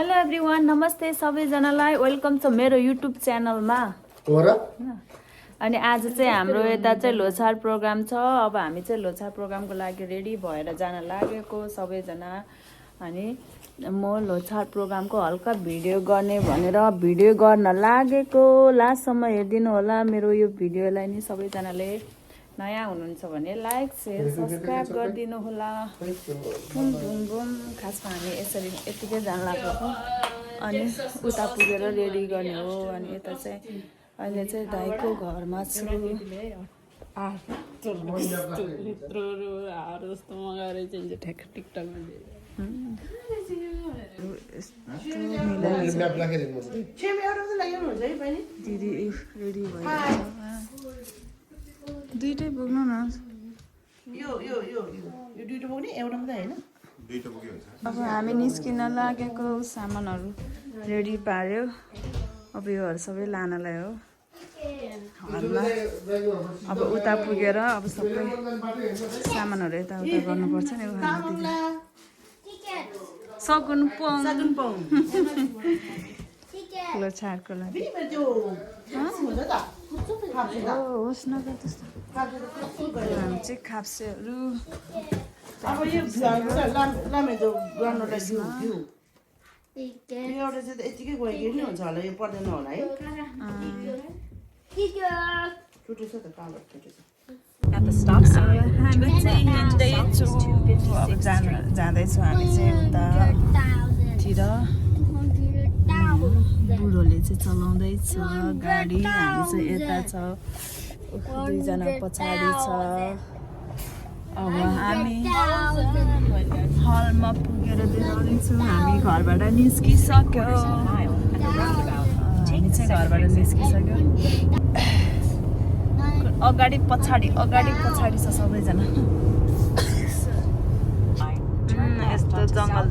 Hello everyone, नमस्ते सबैजनालाई। Welcome छ मेरो युट्युब च्यानलमा। अनि आज चाहिँ हाम्रो यता चाहिँ लोछार प्रोग्राम छ। अब हामी चाहिँ लोछार प्रोग्रामको लागि रेडी भएर जान लागेको सबैजना। अनि म लोछार प्रोग्रामको हल्का भिडियो गर्ने भनेर भिडियो गर्न लागेको। लास्टसम्म हेरिदिनु होला मेरो यो भिडियोलाई नि। सबैजनाले नयाँ हुनुहुन्छ भने लाइक शेयर सब्सक्राइब गरिदिनु होला। Boom boom boom. खासमा हामी यसरी यतिकै जान लागेको। अनि उता पुगेर रेडी गर्ने हो। अनि यता चाहिँ अहिले चाहिँ दाइको घरमा छु। दिदी रेडी भयो। दुईटै बोक्नु न। अब हामी निस्किन लागेको। सामानहरू रेडी पार्यो। अब योहरू सबै लानलाई हो घरमा। अब उता पुगेर अब सबै सामानहरू यताउता गर्नुपर्छ नि। सगुन पाउँ लोछारको लागि होस् न त्यस्तो। हामी चाहिँ खाप्सेहरू अब यो लामेको गर्नुलाई भ्यू एउटा चाहिँ यतिकै गयो नि हुन्छ होला। यो पर्दैन होला है। टुटो छ त कालो टुटो छ। हामी चाहिँ हिँड्दैछौँ। अब जाँदैछौँ हामी चाहिँ उतातिर। बुढोले चाहिँ चलाउँदैछ गाडी। हामी चाहिँ यता छ, दुईजना पछाडि छ। अब हामी हलमा पुगेर देखाउँदैछौँ। हामी घरबाट निस्किसक्यो। हामी चाहिँ घरबाट निस्किसक्यो। अगाडि पछाडि छ सबैजना। यस्तो जङ्गल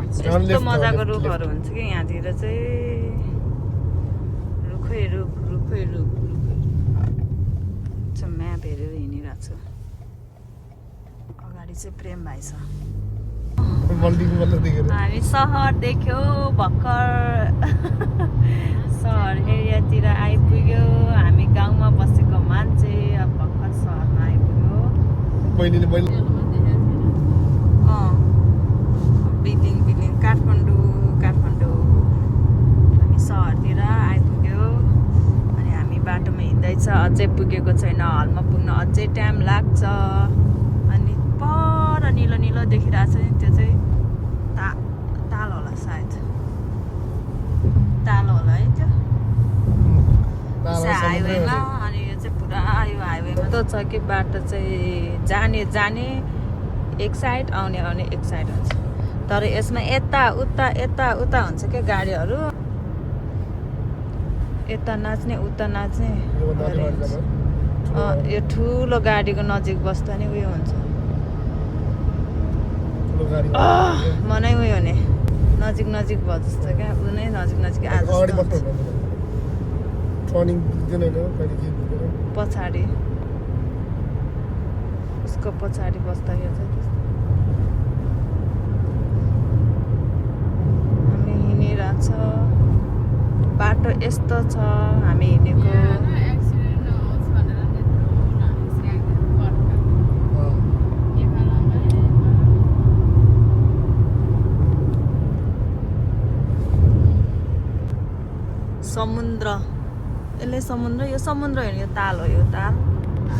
यस्तो मजाको रुखहरू हुन्छ कि यहाँतिर चाहिँ। रुखै रुख म्याप हेरेर हिँडिरहेको छु। अगाडि चाहिँ प्रेम भाइ छ। हामी सहर देख्यो भर्खर। सहर एरियातिर आइपुग्यो। हामी गाउँमा बसेको मान्छे अब भर्खर सहरमा आइपुग्यो। बिल्डिङ काठमाडौँ। हामी सहरतिर आइपुग्यो। अनि हामी बाटोमा हिँड्दैछ। अझै पुगेको छैन। हलमा पुग्न अझै टाइम लाग्छ। अनि पर निलो देखिरहेको छ नि, त्यो चाहिँ ताल होला सायद। ताल होला है त्यो हाइवेमा। अनि यो चाहिँ पुरा यो हाइवेमा त छ कि बाटो चाहिँ जाने एक साइड, आउने एक साइड हुन्छ। तर यसमा यता उता हुन्छ क्या गाडीहरू। यता नाच्ने उता नाच्ने। यो ठुलो गाडीको नजिक बस्दा नि उयो हुन्छ। मनै उयो हुने नजिक भयो जस्तो क्या। ऊ नै नजिक आज पछाडि उसको पछाडि बस्दाखेरि चाहिँ त्यस्तो। हामी हिँडिरहेको छ। बाटो यस्तो छ हामी हिँडेको। समुद्र, यसले समुद्र, यो समुद्र होइन, यो ताल हो। यो ताल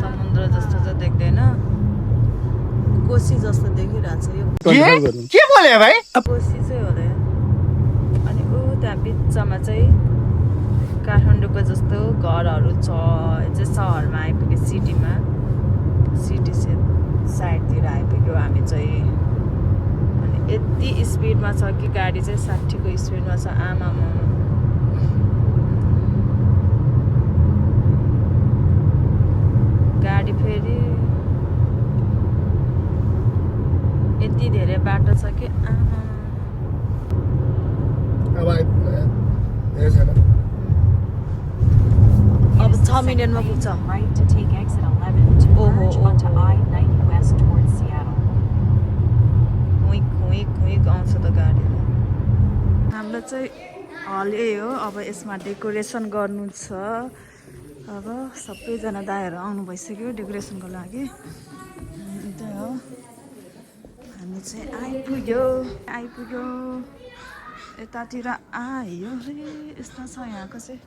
समुद्र जस्तो चाहिँ देख्दैन, कोसी जस्तो देखिरहेको छ। यो के बोले भाइ? कोसी चाहिँ होला। अनि ऊ त्यहाँ बिचमा चाहिँ काठमाडौँको जस्तो घरहरू छ। यो चाहिँ सहरमा आइपुग्यो। सिटी साइडतिर आइपुग्यो हामी चाहिँ। अनि यति स्पिडमा छ कि गाडी चाहिँ 60को स्पिडमा छ। आमामा गाडी फेरि यति धेरै बाटो छ कि आमा। अब 6 मिनटमा पुग्छ। ओहो खुइक आउँछ त गाडी। हाम्रो चाहिँ हल यही हो। अब यसमा डेकोरेसन गर्नु छ। अब सबैजना दाइहरू आउनु भइसक्यो डेकोरेसनको लागि। त्यही हो, हामी चाहिँ आइपुग्यो यतातिर आयो रे। यस्तो छ यहाँको चाहिँ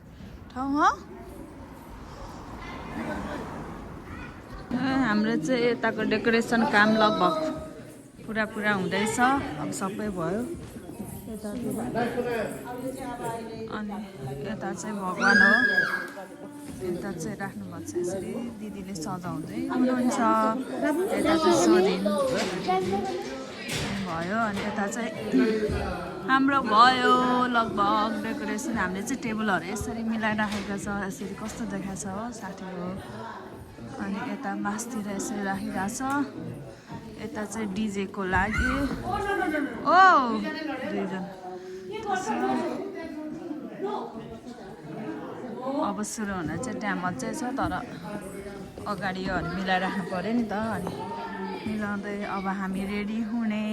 ठाउँ हो। हाम्रो चाहिँ यताको डेकोरेसन काम लगभग पुरा हुँदैछ। अब सबै भयो यतातिर। अनि यता चाहिँ भगवान् हो, यता चाहिँ राख्नुभएको छ यसरी। दिदीले सजाउँदै हुनुहुन्छ। यता चाहिँ सोधिन भयो। अनि यता चाहिँ हाम्रो भयो लगभग डेकोरेसन। हामीले चाहिँ टेबलहरू यसरी मिलाइराखेको छ। यसरी कस्तो देखाएको छ हो साथीको। अनि यता मासतिर यसरी राखिरहेको छ। यता चाहिँ डिजेको लागि ओ दुईजना। अब सुरु हुन चाहिँ टाइम अझै छ, तर अगाडि योहरू मिलाइराख्नु पऱ्यो नि त। अनि मिलाउँदै अब हामी रेडी हुने।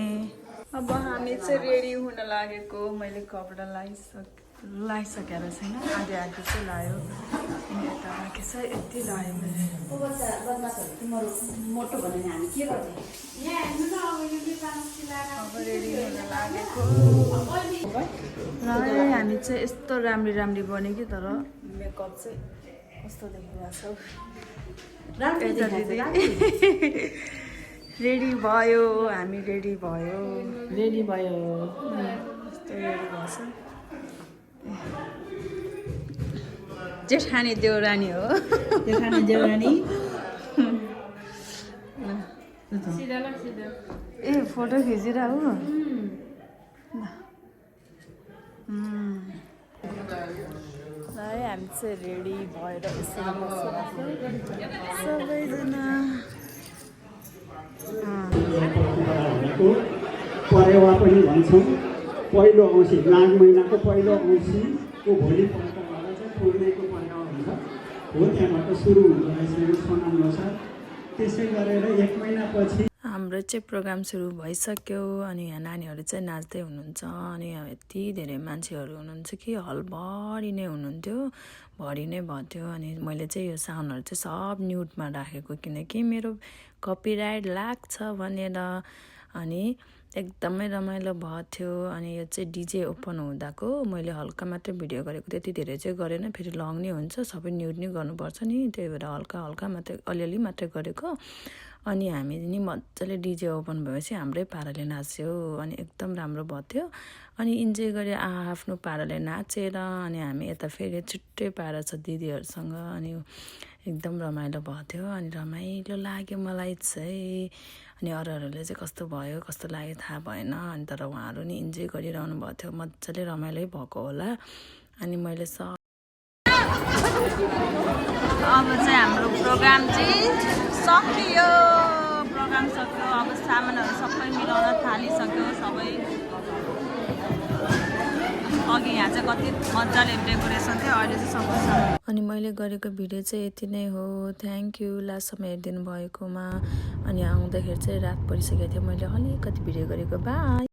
अब हामी चाहिँ रेडी हुन लागेको। मैले कपडा लगाइसकेर छैन, आधी चाहिँ लायो। अनि यता बाँकी छ, यति लगायो मैले। अब रेडी हुन लागेको। हामी चाहिँ यस्तो राम्री बन्यो कि, तर मेकअप चाहिँ कस्तो देखिरहेको छ। रेडी भयो, हामी रेडी भयो। यस्तो रेडी भएछ। जेठानी देउरानी हो। ए फोटो खिचिरह हो। हामी चाहिँ रेडी भएर सबैजना परेवा पनि भन्छौँ। पहिलो औँसी माघ महिनाको पहिलो औँसीको भोलिपल्टबाट चाहिँ पूर्णेको परेवा हुन्छ हो, त्यहाँबाट सुरु हुँदो रहेछ यो सुनाउनुसार। त्यसै गरेर 1 महिनापछि हाम्रो चाहिँ प्रोग्राम सुरु भइसक्यो। अनि यहाँ नानीहरू चाहिँ नाच्दै हुनुहुन्छ। अनि यहाँ यति धेरै मान्छेहरू हुनुहुन्छ कि हलभरि नै हुनुहुन्थ्यो, भरि नै भयो थियो। अनि मैले चाहिँ यो साउन्डहरू चाहिँ सब म्युटमा राखेको, किनकि मेरो कपिराइट लाग्छ भनेर। अनि एकदमै रमाइलो भयो थियो। अनि यो चाहिँ डिजे ओपन हुँदाको मैले हल्का मात्रै भिडियो गरेको, त्यति धेरै चाहिँ गरेन। फेरि लङ नै हुन्छ, सबै न्युट नै गर्नुपर्छ नि, त्यही भएर हल्का मात्रै अलिअलि मात्रै गरेको। अनि हामी नि मजाले डिजे ओपन भएपछि हाम्रै पाराले नाच्यो। अनि एकदम राम्रो भयो थियो। अनि इन्जोय गरे आफ्नो पाराले नाचेर। अनि हामी यता फेरि छुट्टै पारा छ दिदीहरूसँग। अनि एकदम रमाइलो भयो थियो। अनि रमाइलो लाग्यो मलाई चाहिँ। अनि अरूहरूले चाहिँ कस्तो भयो कस्तो लाग्यो थाहा भएन। अनि तर उहाँहरू नि इन्जोय गरिरहनु भएको थियो, मजाले रमाइलो भएको होला। अनि मैले अब चाहिँ हाम्रो प्रोग्राम चाहिँ सकियो। अब सामानहरू सबै मिलाउन थालिसक्यो सबै। अघि यहाँ चाहिँ कति मजाले डेकोरेसन थियो, अहिले चाहिँ सबै छ। अनि मैले गरेको भिडियो चाहिँ यति नै हो। थ्याङ्क यू लास्टसम्म हेरिदिनु भएकोमा। अनि आउँदाखेरि चाहिँ रात परिसकेको थियो, मैले अलिकति भिडियो गरेको। बाई।